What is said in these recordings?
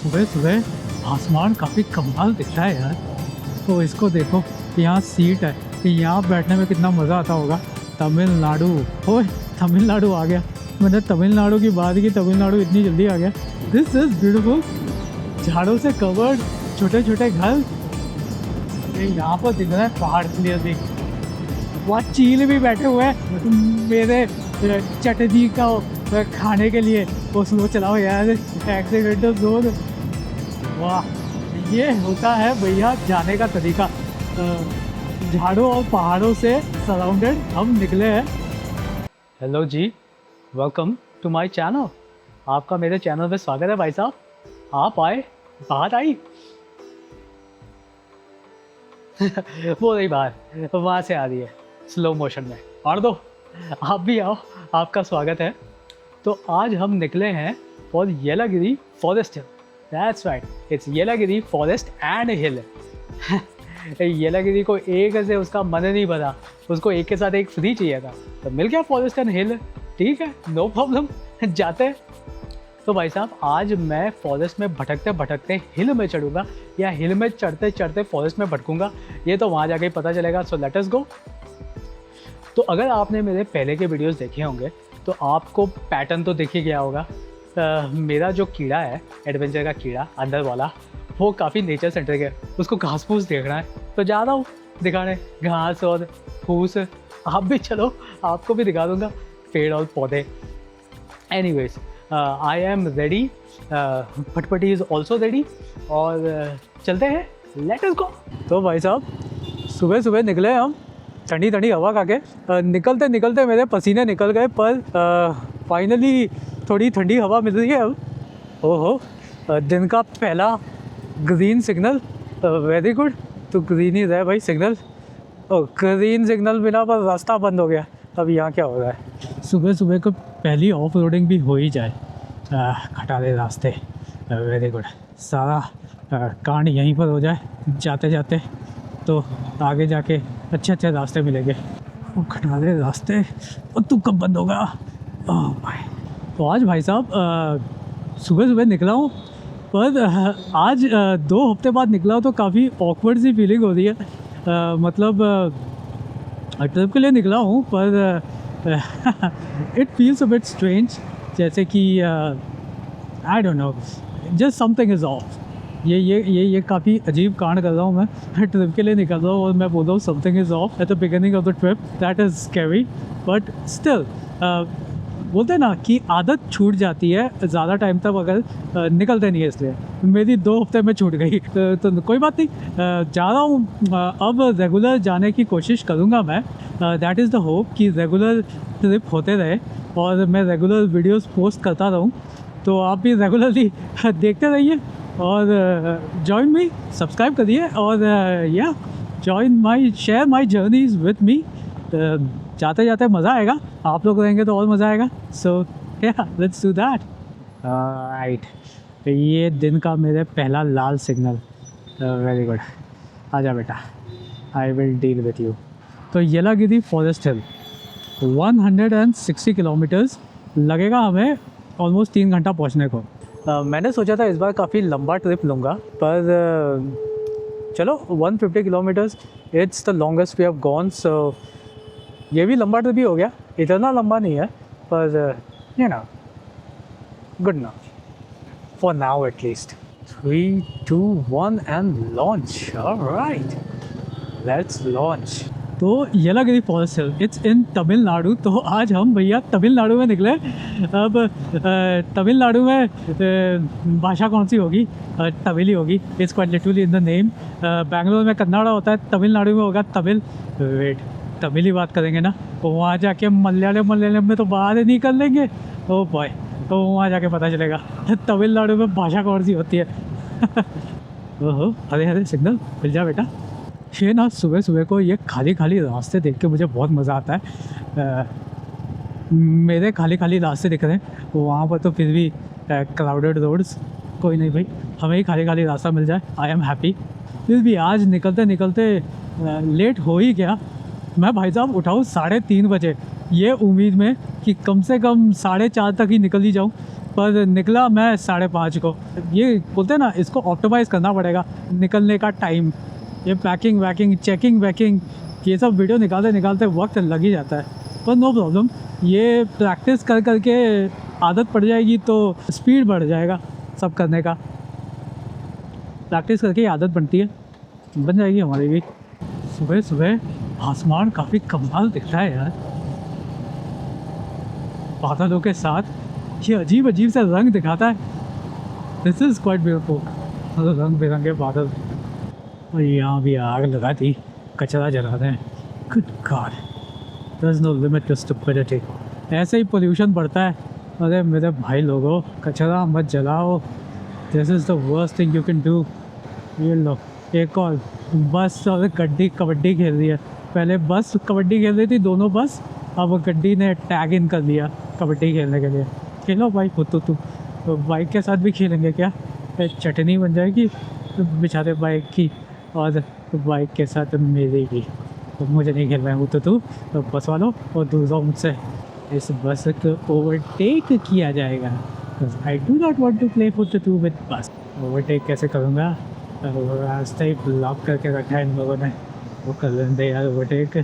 सुबह सुबह आसमान काफ़ी कमाल दिख रहा है यार। तो इसको देखो, यहाँ सीट है, यहाँ बैठने में कितना मज़ा आता होगा। तमिलनाडु, ओए तमिलनाडु आ गया। मैंने तमिलनाडु की बात की, तमिलनाडु इतनी जल्दी आ गया। This is beautiful. झाड़ों से कवर्ड छोटे छोटे घर, यहाँ पर दिख रहा है पहाड़ क्लियरली। वहाँ चील भी बैठे हुए हैं मेरे चटनी का खाने के लिए। वो स्लो चलाओ यार, एक्सीडेंटल जोन। वाह, ये होता है भैया जाने का तरीका। झाड़ों और पहाड़ों से सराउंडेड हम निकले हैं। हेलो जी, वेलकम टू माय चैनल। आपका मेरे चैनल पे स्वागत है भाई साहब। आप आए, बात आई। वो नहीं बाहर, वहाँ से आ रही है स्लो मोशन में। और दो, आप भी आओ, आपका स्वागत है। तो आज हम निकले हैं for Yelagiri forest hill. That's right, it's Yelagiri forest and hill. Yelagiri को एक से उसका मन नहीं भरा, उसको एक के साथ एक फ्री चाहिए था, तो मिल गया फॉरेस्ट एंड हिल। ठीक है, नो प्रॉब्लम, जाते हैं। तो भाई साहब, आज मैं फॉरेस्ट में भटकते भटकते हिल में चढ़ूँगा या हिल में चढ़ते चढ़ते फॉरेस्ट में भटकूँगा, ये तो वहाँ जाके पता चलेगा। सो लेट अस गो। तो अगर आपने मेरे पहले के वीडियोस देखे होंगे तो आपको पैटर्न तो दिख ही गया होगा। मेरा जो कीड़ा है, एडवेंचर का कीड़ा अंदर वाला, वो काफ़ी नेचर सेंट्रिक है। उसको घास फूस देखना है तो जा रहा हूँ दिखाने, घास और फूस। आप भी चलो, आपको भी दिखा दूँगा पेड़ और पौधे। Anyways, I am ready, Patpati is also ready, और चलते हैं, लेट अस गो। तो भाई साहब, सुबह सुबह निकले हम ठंडी ठंडी हवा खा के। निकलते निकलते मेरे पसीने निकल गए, पर फाइनली थोड़ी ठंडी हवा मिल रही है अब। ओहो, दिन का पहला ग्रीन सिग्नल, वेरी गुड। तो ग्रीन ही रहे भाई सिग्नल। ग्रीन सिग्नल बिना पर रास्ता बंद हो गया। अब यहाँ क्या हो रहा है? सुबह सुबह को पहली ऑफ रोडिंग भी हो ही जाए। खटारे रास्ते, वेरी गुड। सारा कांड यहीं पर हो जाए जाते जाते, तो आगे जाके अच्छे अच्छे रास्ते मिलेंगे। वो खटारे रास्ते, और तू कब बंद होगा? ओह भाई। तो आज भाई साहब सुबह सुबह निकला हूँ, पर आज 2 हफ्ते बाद निकला हूँ, तो काफ़ी ऑकवर्ड सी फीलिंग हो रही है। मतलब ट्रिप के लिए निकला हूँ, पर it feels a bit strange, जैसे कि I don't know, just something is of. ये काफ़ी अजीब कांड कर रहा हूँ मैं। ट्रिप के लिए निकल रहा हूँ और मैं बोल रहा हूँ something is of at the beginning of the trip. That is scary, but still बोलते हैं ना कि आदत छूट जाती है ज़्यादा टाइम तक अगर निकलते नहीं है। इसलिए मेरी 2 हफ्ते में छूट गई, तो कोई बात नहीं, जा रहा हूँ। अब रेगुलर जाने की कोशिश करूँगा मैं। दैट इज़ द होप कि रेगुलर ट्रिप होते रहे और मैं रेगुलर वीडियोस पोस्ट करता रहूँ। तो आप भी रेगुलरली देखते रहिए और जॉइन मी, सब्सक्राइब करिए, और या join my, share my journeys with me. जाते जाते मज़ा आएगा, आप लोग रहेंगे तो और मज़ा आएगा। सो या, लेट्स डू दैट। राइट, ये दिन का मेरे पहला लाल सिग्नल। वेरी गुड, आजा बेटा, I will deal with you. तो येलागिरी फॉरेस्ट हिल 160 किलोमीटर्स लगेगा हमें, ऑलमोस्ट 3 घंटा पहुंचने को। मैंने सोचा था इस बार काफ़ी लंबा ट्रिप लूँगा, पर चलो 150 kilometres, it's the longest we have gone. So ये भी लंबा ट्रिप ही हो गया, इतना लंबा नहीं है, पर यू नो, गुड ना for now at least. 3, 2, 1 and launch. Alright, let's launch. तो Yelagiri forest hill, it's in Tamil Nadu. तो आज हम भैया तमिलनाडु में निकले। अब तमिलनाडु में भाषा कौन सी होगी? तमिल ही होगी। It's quite literally in the name. Bangalore में कन्नड़ा होता है, तमिलनाडु में होगा तमिल। वेट, तमिल ही बात करेंगे ना, तो वहाँ जाके मलयालम में तो बात नहीं कर लेंगे। ओ बॉय, तो वहाँ जाके पता चलेगा तमिलनाडु में भाषा कौन सी होती है। ओहो, हरे हरे सिग्नल, मिल जा बेटा। ये ना सुबह सुबह को ये खाली खाली रास्ते देख के मुझे बहुत मज़ा आता है। मेरे खाली खाली रास्ते दिख रहे हैं, वहाँ पर तो फिर भी क्राउडेड रोड्स। कोई नहीं भाई, हमें ही खाली खाली रास्ता मिल जाए, आई एम हैप्पी। फिर भी आज निकलते निकलते लेट हो ही गया। मैं भाई साहब उठाऊँ 3:30 बजे, ये उम्मीद में कि कम से कम 4:30 तक ही निकल ही जाऊँ, पर निकला मैं 5:30 को। ये बोलते हैं ना, इसको ऑप्टिमाइज़ करना पड़ेगा निकलने का टाइम। ये पैकिंग वैकिंग, चेकिंग वैकिंग, ये सब वीडियो निकालते निकालते वक्त लग ही जाता है, पर नो प्रॉब्लम। ये प्रैक्टिस कर करके आदत पड़ जाएगी तो स्पीड बढ़ जाएगा सब करने का। प्रैक्टिस करके ही आदत बनती है, बन जाएगी हमारी भी। सुबह सुबह आसमान काफ़ी कमाल दिखता है यार, बादलों के साथ ये अजीब अजीब से रंग दिखाता है। दिस इज़ क्वाइट ब्यूटीफुल, रंग बिरंगे बादल। और यहाँ भी आग लगा दी, कचरा जला रहे हैं। Good God, there is no limit to stupidity. ऐसे ही पोल्यूशन बढ़ता है। अरे मेरे भाई लोगों, कचरा मत जलाओ, this is the worst thing you can do. ये लो एक और बस और गड्डी कबड्डी खेल रही है। पहले बस कबड्डी खेल रही थी, दोनों बस, अब गड्डी ने टैग इन कर लिया कबड्डी खेलने के लिए। खेलो भाई खुद तो तो बाइक के साथ भी खेलेंगे क्या? चटनी बन जाएगी बेचारे बाइक की और बाइक के साथ मेरी भी। तो मुझे नहीं खेलना है तो तू तो बस वालों और दूर जाओ मुझसे। इस बस को ओवरटेक किया जाएगा। I do not want to play foot to with bus. Overtake कैसे करूँगा? रास्ता ही ब्लॉक करके रखा है इन लोगों ने, वो कर लेंगे यार overtake.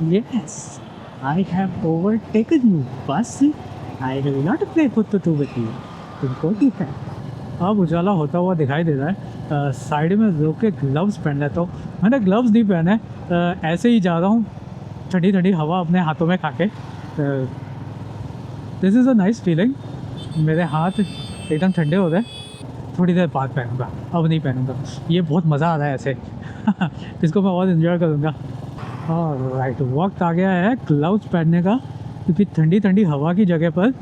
Yes, I have overtaken you बस। I will not play foot to with you. तुमको ठीक है। अब उजाला होता हुआ दिखाई दे रहा है। साइड में रोक के ग्लव्स पहन लेता हूँ। मैंने ग्लव्स नहीं पहने, ऐसे ही जा रहा हूँ ठंडी ठंडी हवा अपने हाथों में खा के। This is a nice feeling. मेरे हाथ एकदम ठंडे हो गए। थोड़ी देर बाद पहनूंगा, अब नहीं पहनूंगा। ये बहुत मज़ा आ रहा है ऐसे इसको मैं और इन्जॉय करूँगा। और राइट, वक्त आ गया है ग्लव्स पहनने का, क्योंकि ठंडी ठंडी हवा की जगह पर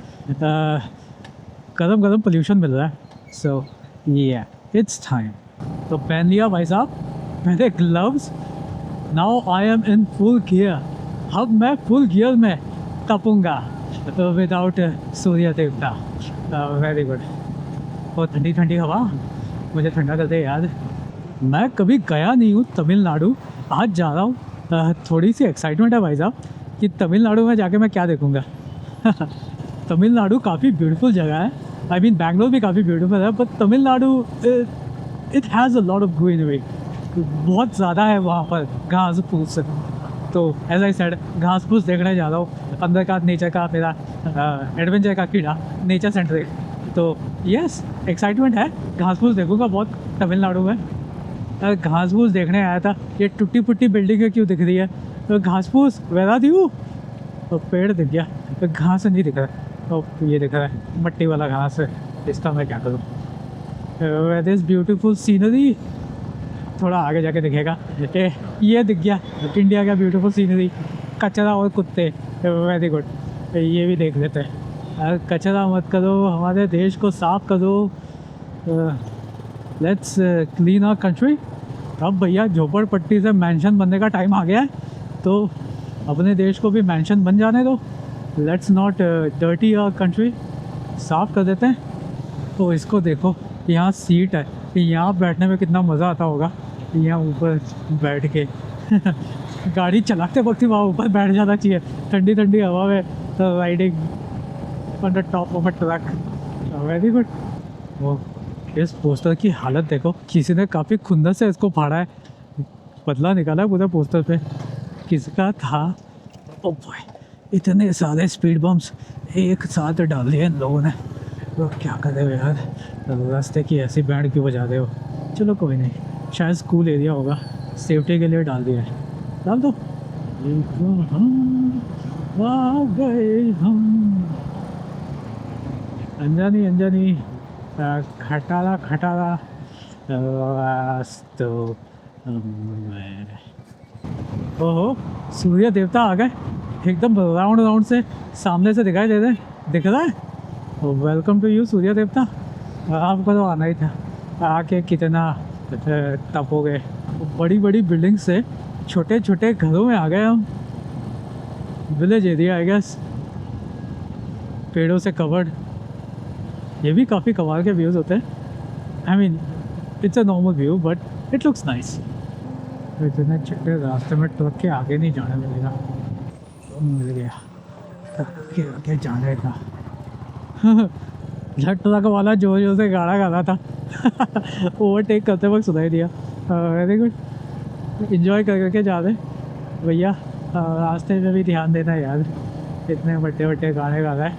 गरम गरम पोल्यूशन मिल रहा है। सो ये इट्स टाइम। तो पहन लिया भाई साहब मैंने gloves. Now I am in full gear. अब मैं फुल गियर में तपूँगा विदाउट सूर्य देवता। Very good. और ठंडी ठंडी हवा मुझे ठंडा कर दे यार। मैं कभी गया नहीं हूँ तमिलनाडु, आज जा रहा हूँ। थोड़ी सी एक्साइटमेंट है भाई साहब कि तमिलनाडु में जाके मैं क्या देखूँगा तमिलनाडु काफ़ी ब्यूटीफुल जगह है। आई मीन बैंगलोर भी काफ़ी ब्यूटीफुल है, but Tamil Nadu it has a lot of greenery. बहुत ज़्यादा है वहाँ पर घास फूस। तो एज आई सेड, घास फूस देखने जा रहा हूँ। अंदर का नेचर का मेरा एडवेंचर का कीड़ा, नेचर सेंट्रिक। तो यस, एक्साइटमेंट है। घास फूस देखूँगा बहुत तमिलनाडु में। घास फूस देखने आया था। ये टूटी फुटी बिल्डिंग क्यों दिख रही है? तो घास फूस वेरा दी हूँ तो पेड़ दिख गया, तो घास नहीं दिख रहा। तो ये दिख रहा है मट्टी वाला घास है, इसका मैं क्या करूँ? दिस ब्यूटीफुल सीनरी थोड़ा आगे जाके दिखेगा। ये दिख गया इंडिया का ब्यूटीफुल सीनरी, कचरा और कुत्ते। वेरी गुड, ये भी देख लेते हैं। कचरा मत करो, हमारे देश को साफ करो। Let's clean our country. अब भैया झोपड़पट्टी से मैंशन बनने का टाइम आ गया है, तो अपने देश को भी मैंशन बन जाने दो। Let's not dirty our country. साफ़ कर देते हैं। तो इसको देखो, यहाँ सीट है, यहाँ बैठने में कितना मज़ा आता होगा। यहाँ ऊपर बैठ के गाड़ी चलाते वक्त ही वहाँ ऊपर बैठ जाना चाहिए, ठंडी ठंडी हवा में riding on the top of a truck. Very good. वो इस पोस्टर की हालत देखो, किसी ने काफ़ी खुंदस से इसको फाड़ा है, बदला निकाला है पूरे पोस्टर पे। किसका था? ओ भाई, इतने सारे स्पीड बम्स एक साथ डाल दिए इन लोगों ने। तो क्या कर रहे हो यार, रास्ते की ऐसी बैंड क्यों बजा रहे हो? चलो कोई नहीं, शायद स्कूल एरिया होगा, सेफ्टी के लिए डाल दिया है, डाल दो। आ गए हम अंजानी अंजानी, खटारा खटारा। तो ओहो, सूर्य देवता आ गए एकदम राउंड राउंड से, सामने से दिखाई दे रहे, दिख रहा है। वेलकम टू यू सूर्य देवता। आपको तो आना ही था, आके कितना तपोगे। बड़ी बड़ी बिल्डिंग से छोटे छोटे घरों में आ गए हम। विलेज एरिया आई गेस, पेड़ों से कवर्ड। ये भी काफ़ी कमाल के व्यूज़ होते हैं। I mean it's a normal view but it looks nice. इतने छोटे रास्ते में ट्रक के आगे नहीं जाने मिलेगा। तो मिल गया। क्या जाने था। ट्रक वाला जोर जोर से गाना गा रहा था। ओवरटेक करते वक्त सुनाई दिया। वेरी गुड, इंजॉय कर करके जा रहे भैया। रास्ते में भी ध्यान देना यार, इतने बड़े बड़े गाने गा रहा है,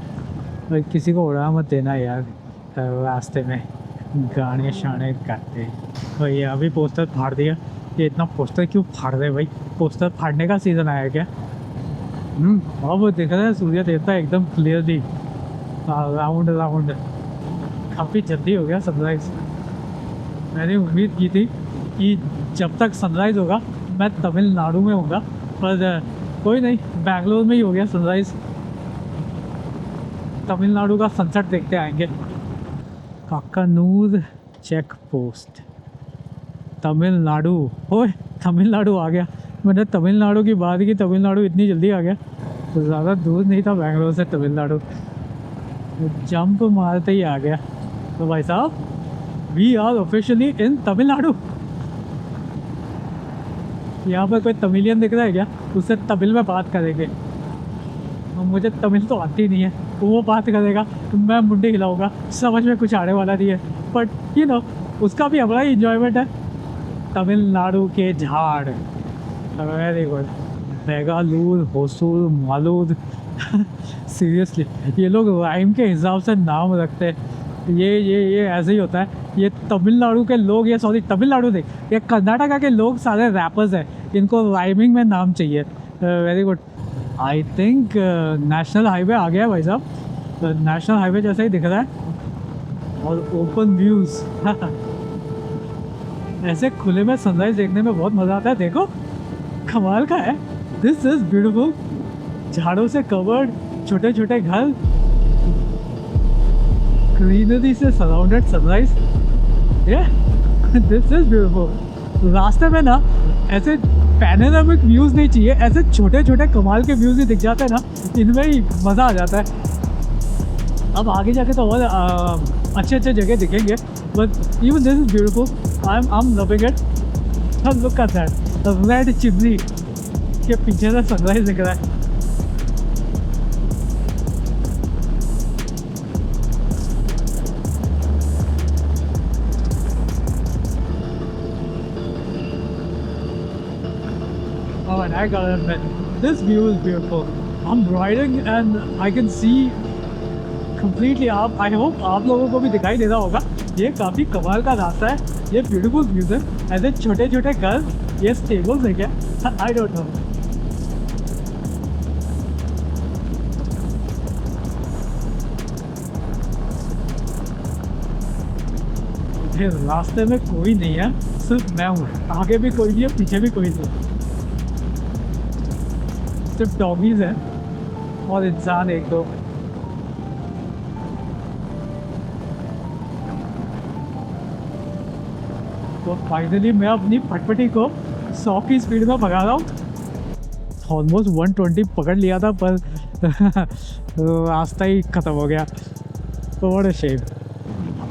और किसी को उड़ा मत देना यार रास्ते में गाने शाने गाते। भैया अभी पोस्टर फाड़ दिया। ये इतना पोस्टर क्यों फाड़ रहे भाई? पोस्टर फाड़ने का सीज़न आया क्या? अब वो दिख रहा है सूर्य देवता एकदम क्लियरली राउंड राउंड। काफ़ी जल्दी हो गया सनराइज़। मैंने उम्मीद की थी कि जब तक सनराइज़ होगा मैं तमिलनाडु में होगा, पर कोई नहीं, बेंगलोर में ही हो गया सनराइज़। तमिलनाडु का सनसेट देखते आएंगे। काकानूर चेक पोस्ट, तमिलनाडु। ओए तमिलनाडु आ गया। मैंने तमिलनाडु की बात की, तमिलनाडु इतनी जल्दी आ गया। तो ज़्यादा दूर नहीं था बेंगलोर से तमिलनाडु, जंप मारते ही आ गया। तो भाई साहब, वी आर ऑफिशियली इन तमिलनाडु। यहाँ पर कोई तमिलियन दिख रहा है क्या? उससे तमिल में बात करेंगे। मुझे तमिल तो आती नहीं है, वो बात करेगा, मैं मुंडी हिलाऊंगा, समझ में कुछ आने वाला नहीं है, बट यू नो उसका भी अपना ही इंजॉयमेंट है। तमिलनाडु के झाड़, very good. बेगालूर, Hosur, Malur. Seriously ये लोग राइम के हिसाब से नाम रखते हैं। ये ऐसे ही होता है। ये तमिलनाडु के लोग, ये सॉरी तमिलनाडु नहीं, ये कर्नाटका के लोग सारे रैपर्स हैं, इनको राइमिंग में नाम चाहिए। Very good. I think national highway आ गया भाई साहब। नेशनल हाईवे जैसा ही दिख रहा है, और ओपन व्यूज़। ऐसे खुले में सनराइज देखने में बहुत मज़ा आता है। देखो कमाल का है। This is beautiful. झाड़ों से कवर्ड छोटे छोटे घर, ग्रीनरी से surrounded sunrise. This is beautiful. रास्ते में ना ऐसे पैनोरामिक व्यूज़ नहीं चाहिए, ऐसे छोटे छोटे कमाल के व्यूज़ ही दिख जाते हैं ना, इनमें ही मज़ा आ जाता है। अब आगे जाके तो और अच्छे अच्छे जगह दिखेंगे, but even this is beautiful. I am loving it. Look at that red chimney के पीछे से सनराइज दिख रहा है। Oh, and I gotta admit, this view is beautiful. I'm riding and I can see completely. आप I hope आप लोगों को भी दिखाई दे रहा होगा। ये काफ़ी कमाल का रास्ता है, ये ब्यूटीफुल व्यूज है। ऐसे छोटे छोटे घर, ये स्टेबल्स है क्या? I don't know. रास्ते में कोई नहीं है, सिर्फ मैं हूँ। आगे भी कोई नहीं है, पीछे भी कोई नहीं है, सिर्फ डॉगीज हैं और इंसान एक दो। तो फाइनली मैं अपनी फटफटी को 100 की स्पीड में भगा रहा हूँ। ऑलमोस्ट 120 पकड़ लिया था, पर रास्ता ही ख़त्म हो गया। तो what a shame.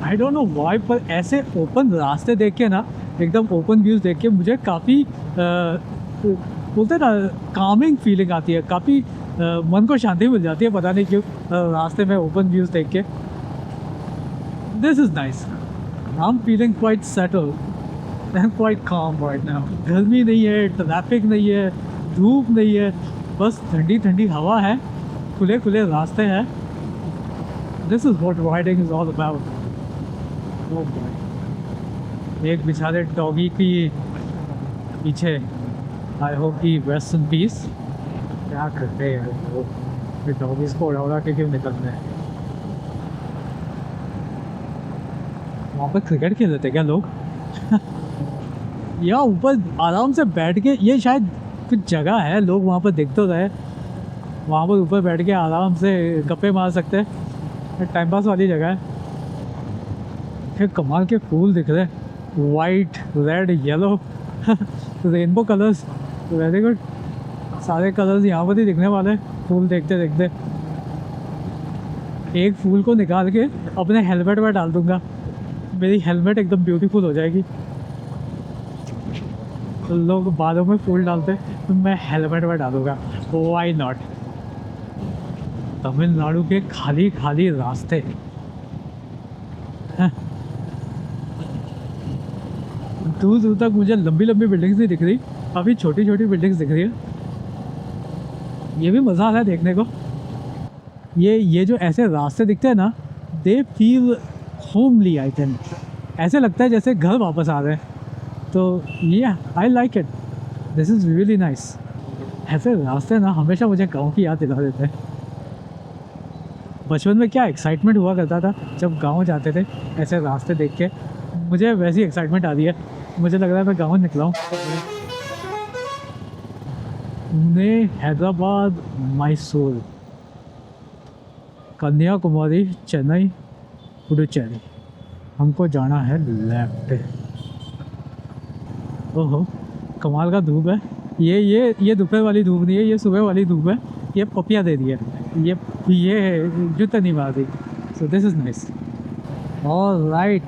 I don't know why, पर ऐसे ओपन रास्ते देख के ना, एकदम ओपन व्यूज़ देख के मुझे काफ़ी बोलते ना कामिंग फीलिंग आती है, काफ़ी मन को शांति मिल जाती है, पता नहीं क्यों। रास्ते में ओपन व्यूज़ देख के this is nice. I am feeling quite settled and quite काम राइट नाउ। गर्मी नहीं है, ट्रैफिक नहीं है, धूप नहीं है, बस ठंडी ठंडी हवा है, खुले खुले रास्ते हैं। This is what riding is all about. एक बेचारे डॉगी की पीछे, आई होप कि रेस्ट इन पीस। क्या करते हैं यार, डॉगीज़ को उड़ा के क्यों निकलते हैं? वहाँ पर क्रिकेट खेल लेते क्या लोग? या ऊपर आराम से बैठ के, ये शायद कुछ जगह है, लोग वहाँ पर देख तो रहे, वहाँ पर ऊपर बैठ के आराम से गप्पे मार सकते हैं, टाइम पास वाली जगह है। फिर कमाल के फूल दिख रहे हैं, white, red, yellow, rainbow colours. Very good. सारे कलर्स यहाँ पर ही दिखने वाले फूल देखते देखते। एक फूल को निकाल के अपने हेलमेट में डाल दूँगा, मेरी हेलमेट एकदम ब्यूटीफुल हो जाएगी। तो लोग बालों में फूल डालते, तो मैं हेलमेट में डालूँगा, वाई नॉट। तमिलनाडु के खाली खाली रास्ते हैं। दूर दूर तक मुझे लंबी लंबी बिल्डिंग्स नहीं दिख रही, काफ़ी छोटी छोटी बिल्डिंग्स दिख रही है। ये भी मज़ा आ रहा है देखने को। ये जो ऐसे रास्ते दिखते हैं ना, they feel homely. I think ऐसे लगता है जैसे घर वापस आ रहे हैं। तो ये I like it, this is really nice. ऐसे रास्ते ना हमेशा मुझे गाँव की याद दिला देते हैं। बचपन में क्या एक्साइटमेंट हुआ करता था जब गाँव जाते थे, ऐसे रास्ते देख के मुझे वैसी एक्साइटमेंट आ रही है। मुझे लग रहा है मैं गाँव निकला हूँ। पुणे, हैदराबाद, मैसूर, कन्याकुमारी, चेन्नई, पुडुचेरी। हमको जाना है लेफ्ट। ओहो, कमाल का धूप है। ये दोपहर वाली धूप नहीं है, ये सुबह वाली धूप है। ये पपिया दे दी है, ये जूता नहीं मार दी। So this is nice. Alright,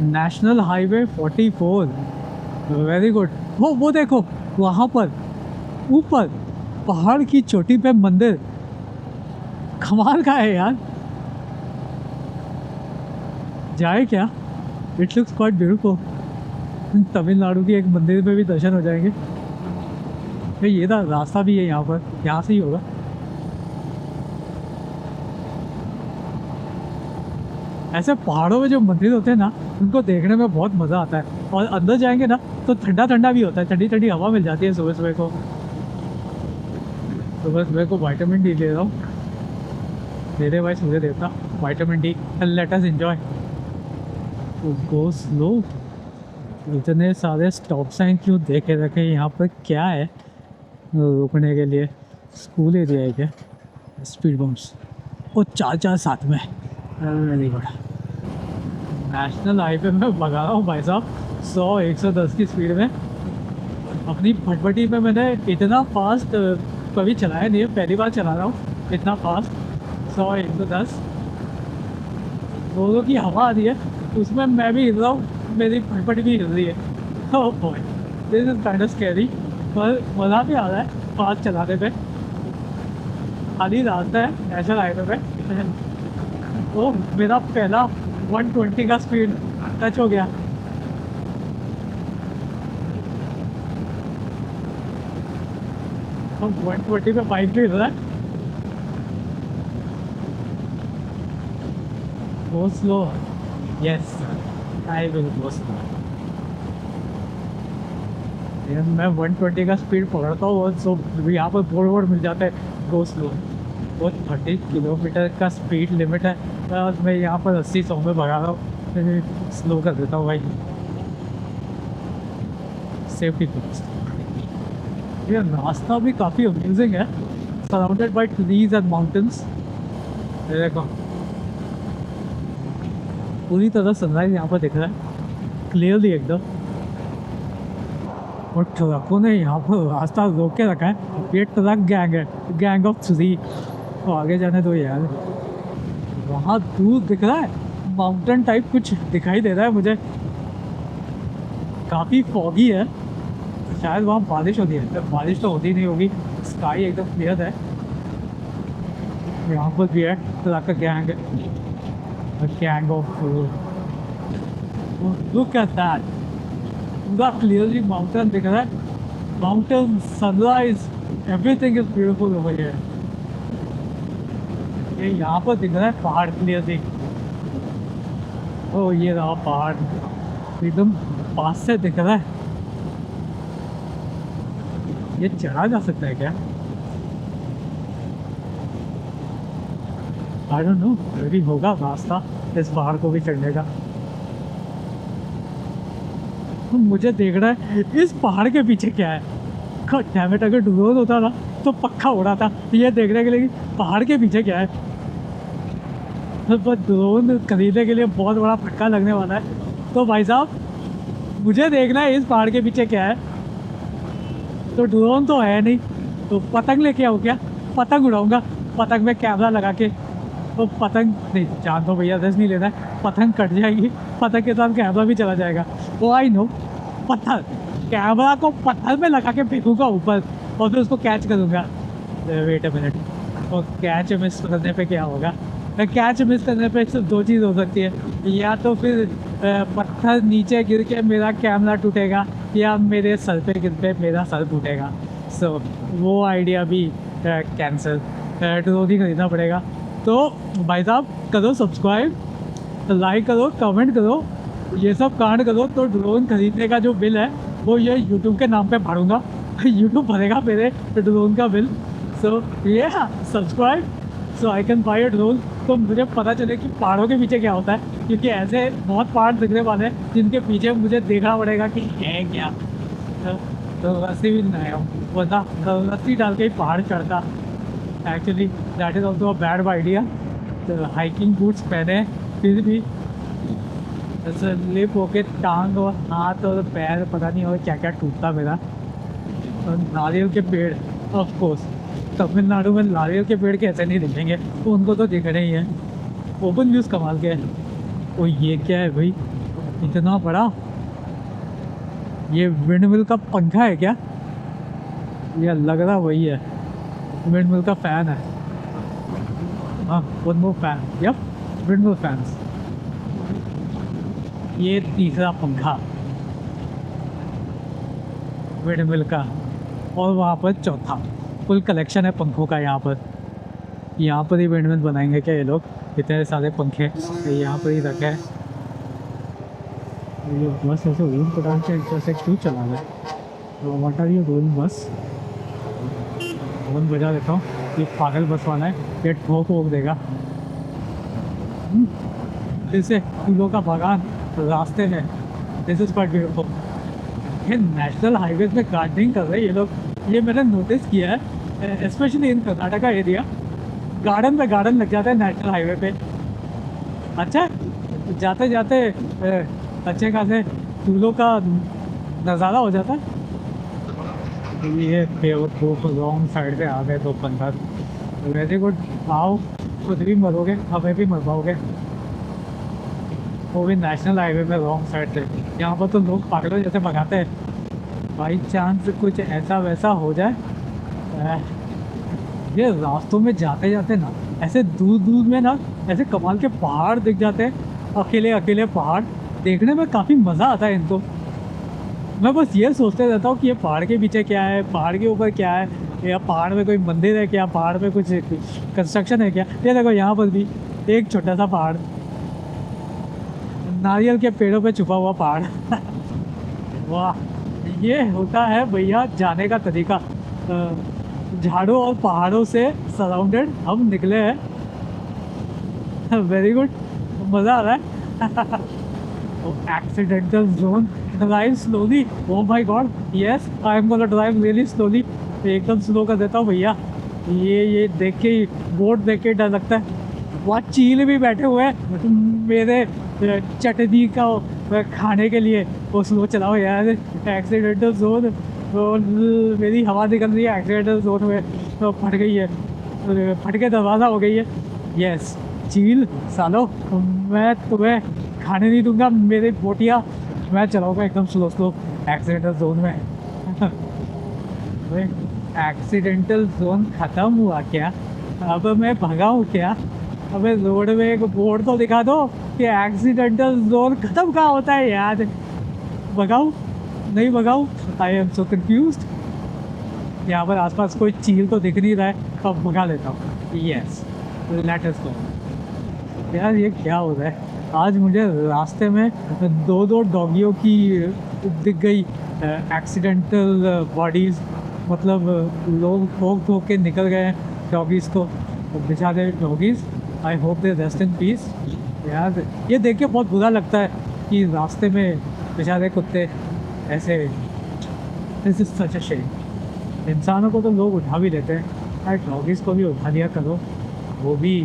national highway 44, very good. वो देखो वहाँ पर ऊपर पहाड़ की चोटी पे मंदिर, कमाल का है यार। जाए क्या? It looks quite beautiful. Tamil Nadu की एक मंदिर में भी दर्शन हो जाएंगे। भाई ये था रास्ता भी है यहाँ पर, यहाँ से ही होगा। ऐसे पहाड़ों में जो मंदिर होते हैं ना, उनको देखने में बहुत मज़ा आता है। और अंदर जाएंगे ना तो ठंडा ठंडा भी होता है, ठंडी ठंडी हवा मिल जाती है सुबह सुबह को। सुबह सुबह को विटामिन डी ले रहा हूँ, मेरे भाई सूर्य देवता, vitamin D. Let us enjoy. Go slow. इतने सारे स्टॉप साइन क्यों देखे रखे यहाँ पर? क्या है रुकने के लिए? स्कूल एरिया है क्या? स्पीड बम्स और चार साथ में, वेरी गुड। नेशनल हाईवे में भगा रहा हूँ भाई साहब 100-110 की स्पीड में। अपनी भटभटी में मैंने इतना फास्ट कभी चलाया नहीं है, पहली बार चला रहा हूँ इतना फास्ट। 100-110 दोनों की हवा आ रही है, उसमें मैं भी हिल रहा हूँ, मेरी भटभटी भी हिल रही है। Oh boy, this is kind of scary, पर मज़ा भी आ रहा है फास्ट चलाने पे। खाली रास्ता है नेशनल हाईवे पे। तो मेरा पहला 120 का स्पीड टच हो गया। तो 120 पे बाइक भी रहा है। Go slow, yes I will go slow. मैं 120 का स्पीड पकड़ता हूँ और सो यहाँ पर बोर्ड मिल जाता है गो स्लो। वो 30 किलोमीटर का स्पीड लिमिट है, और मैं यहाँ पर 80-100 में भगा रहा हूँ। स्लो कर देता हूँ भाई, सेफ्टी फर्स्ट। ये रास्ता भी काफ़ी अमेजिंग है, surrounded by trees and mountains. देखो पूरी तरह सनराइज यहाँ पर दिख रहा है क्लियरली एकदम। और ट्रकों ने यहाँ पर रास्ता रोक के रखा है। ये ट्रक गैंग है, गैंग ऑफ 3। तो आगे जाने दो यार। वहाँ दूर दिख रहा है माउंटेन टाइप कुछ दिखाई दे रहा है मुझे, काफ़ी फॉगी है, शायद वहाँ बारिश होती है। बारिश तो होती नहीं होगी, स्काई एकदम क्लियर है। यहाँ पर भी है ट्रक का gang, gang of. Look at that, पूरा क्लियरली माउंटेन दिख रहा है। Mountain, sunrise, everything is beautiful over here. ये यहाँ पर दिख रहा है पहाड़ क्लियरली। ओ ये रहा पहाड़, एकदम पास से दिख रहा है। ये चढ़ा जा सकता है क्या? आई डोंट नो, अभी होगा रास्ता इस पहाड़ को भी चढ़ने का। मुझे देखना है इस पहाड़ के पीछे क्या है। डैमेट, अगर ड्रोन होता ना तो पक्का उड़ा था ये देखने के लिए कि पहाड़ के पीछे क्या है। पर ड्रोन खरीदने के लिए बहुत बड़ा फटका लगने वाला है। तो भाई साहब मुझे देखना है इस पहाड़ के पीछे क्या है। तो ड्रोन तो है नहीं, तो पतंग लेके आओ क्या? पतंग उड़ाऊंगा, पतंग में कैमरा लगा के। तो पतंग नहीं, जान दो भैया, रिस्क नहीं लेना है, पतंग कट जाएगी, पतंग के साथ कैमरा भी चला जाएगा। वो आई नो, पत्थर, कैमरा को पत्थर में लगा के फेंकूंगा ऊपर और फिर उसको कैच करूँगा। वेट अ मिनट, और कैच मिस करने पे क्या होगा? कैच मिस करने पे सिर्फ दो चीज़ हो सकती है, या तो फिर पत्थर नीचे गिर के मेरा कैमरा टूटेगा, या मेरे सर पे गिर पे मेरा सर टूटेगा। सो वो आइडिया भी कैंसिल, ड्रोन ही खरीदना पड़ेगा। तो भाई साहब करो सब्सक्राइब, लाइक करो, कमेंट करो, ये सब कांड करो, तो ड्रोन खरीदने का जो बिल है वो ये यूट्यूब के नाम पे भरूंगा। यूट्यूब भरेगा मेरे ड्रोन का बिल। सो ये subscribe so I can buy a drone, तो मुझे पता चले कि पहाड़ों के पीछे क्या होता है, क्योंकि ऐसे बहुत पहाड़ दिखने वाले हैं जिनके पीछे मुझे देखना पड़ेगा कि है क्या। तो रस्सी भी नहीं हूँ, वरना रस्सी डाल के ही पहाड़ चढ़ता। Actually that is also a bad idea. तो हाइकिंग बूट्स पहने फिर भी स्लिप होके टांग और हाथ और पैर पता नहीं और क्या क्या टूटता मेरा। और नारियल के पेड़ ऑफ कोर्स, तमिलनाडु में नारियल के पेड़ कैसे नहीं दिखेंगे, तो उनको तो दिख रहे ही हैं। ओपन व्यूज़ कमाल के हैं। ओ ये क्या है भाई, इतना बड़ा? ये विंडमिल का पंखा है क्या? ये लग रहा वही है, विंडमिल का फ़ैन है। हाँ, one more fan, yup, windmill fans. ये तीसरा पंखा विंडमिल का, और वहाँ पर चौथा। फुल कलेक्शन है पंखों का यहाँ पर। यहाँ पर ही विंडमिल बनाएंगे क्या ये लोग? इतने सारे पंखे यहाँ पर ही रखे हैं। ये बस ऐसे रूम प्रकार के ऐसे क्यों चला रहा है? व्हाट आर यू डूइंग बस? फोन बजा देता हूँ, ये पागल बस वाला है, ये ठोक वोक देगा। जैसे फूलों का बागान रास्ते में, दिस इज क्वाइट ब्यूटीफुल। ये नेशनल हाईवेज में गार्डनिंग कर रहे हैं ये लोग, ये मैंने नोटिस किया है, specially in Karnataka area. Garden पे गार्डन लग जाता है नेशनल हाईवे पे। अच्छा, जाते जाते अच्छे खासे फूलों का नज़ारा हो जाता है। ये रॉन्ग साइड पे आ गए तो पंखा। वेरी गुड, आओ, खुद भी मरोगे, हमें भी मरवाओगे। वो भी नेशनल हाईवे में रॉन्ग साइड से। यहाँ पर तो लोग पागलों जैसे भगाते हैं। बाई चांस कुछ ऐसा वैसा हो जाए। ये रास्तों में जाते जाते ना ऐसे दूर दूर में ना ऐसे कमाल के पहाड़ दिख जाते हैं, अकेले अकेले पहाड़। देखने में काफ़ी मज़ा आता है इनको। मैं बस ये सोचते रहता हूँ कि ये पहाड़ के पीछे क्या है, पहाड़ के ऊपर क्या है, या पहाड़ में कोई मंदिर है क्या, पहाड़ में कुछ कंस्ट्रक्शन है क्या। ये देखो यहाँ पर भी एक छोटा सा पहाड़, नारियल के पेड़ों पे छुपा हुआ पहाड़। वाह, ये होता है भैया जाने का तरीका। झाड़ों और पहाड़ों से सराउंडेड हम निकले हैं। वेरी गुड, मज़ा आ रहा है। Accidental zone, drive slowly. Oh my God, yes I am gonna drive really slowly. एकदम स्लो कर देता हूँ भैया। ये देख के ही, बोर्ड देख के डर लगता है। वहाँ चील भी बैठे हुए हैं मेरे चटनी का खाने के लिए। वो स्लो चलाओ यार, एक्सीडेंटल जोन। तो मेरी हवा निकल रही है एक्सीडेंटल जोन में, तो फट गई है, फट के दरवाज़ा हो गई है। यस चील सालो, मैं तुम्हें खाने नहीं दूंगा मेरी बोटियाँ। मैं चलाऊँगा एकदम स्लो स्लो एक्सीडेंटल जोन में। एक्सीडेंटल जोन ख़त्म हुआ क्या? अब मैं भगाऊँ क्या? अबे रोड में एक बोर्ड तो दिखा दो कि एक्सीडेंटल जोन ख़त्म कहाँ होता है यार। भगाऊँ नहीं भगाऊँ? I am so confused. यहाँ पर आसपास कोई चील तो दिख नहीं रहा है, अब भगा लेता हूँ। यस, लेट अस गो। यार ये क्या हो रहा है? आज मुझे रास्ते में दो डॉगियों की दिख गई एक्सीडेंटल बॉडीज़। मतलब लोग ठोक ठोक के निकल गए डॉगीज़ को, बेचारे doggies. I hope they rest in peace. यार ये देख के बहुत बुरा लगता है कि रास्ते में बेचारे कुत्ते ऐसे। This is such a shame. इंसानों को तो लोग उठा भी लेते हैं, यार डॉगीज़ को भी उठा लिया करो, वो भी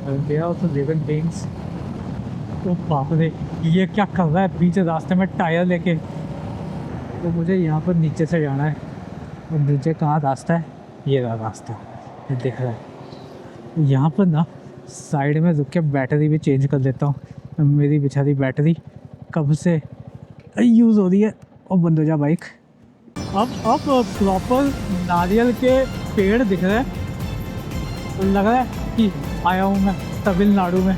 they are also living beings. तो बाप रे, ये क्या कर रहा है बीच रास्ते में टायर लेके? तो मुझे यहाँ पर नीचे से जाना है। और नीचे कहाँ रास्ता है? ये रहा रास्ता, ये दिख रहा है। यहाँ पर ना साइड में रुक के बैटरी भी चेंज कर देता हूँ। मेरी बेचारी बैटरी कब से यूज़ हो रही है। और बंद हो जा बाइक। अब प्रॉपर नारियल के पेड़ दिख रहे हैं। लग रहा है कि आया हूँ मैं तमिलनाडु में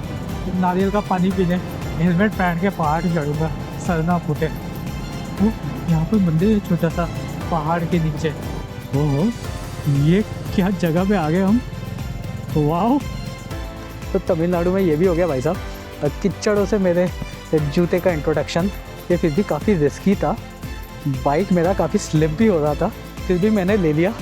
नारियल का पानी पीने। हेलमेट पहन के पहाड़ चढ़ूँगा, सर ना फूटे। वो यहाँ पर मंदिर है छोटा सा पहाड़ के नीचे। ओहो, ये क्या जगह पे आ गए हम। वाह, तो तमिलनाडु में ये भी हो गया भाई साहब। कीचड़ों से मेरे जूते का इंट्रोडक्शन। ये फिर भी काफ़ी रिस्की था, बाइक मेरा काफ़ी स्लिप भी हो रहा था, फिर भी मैंने ले लिया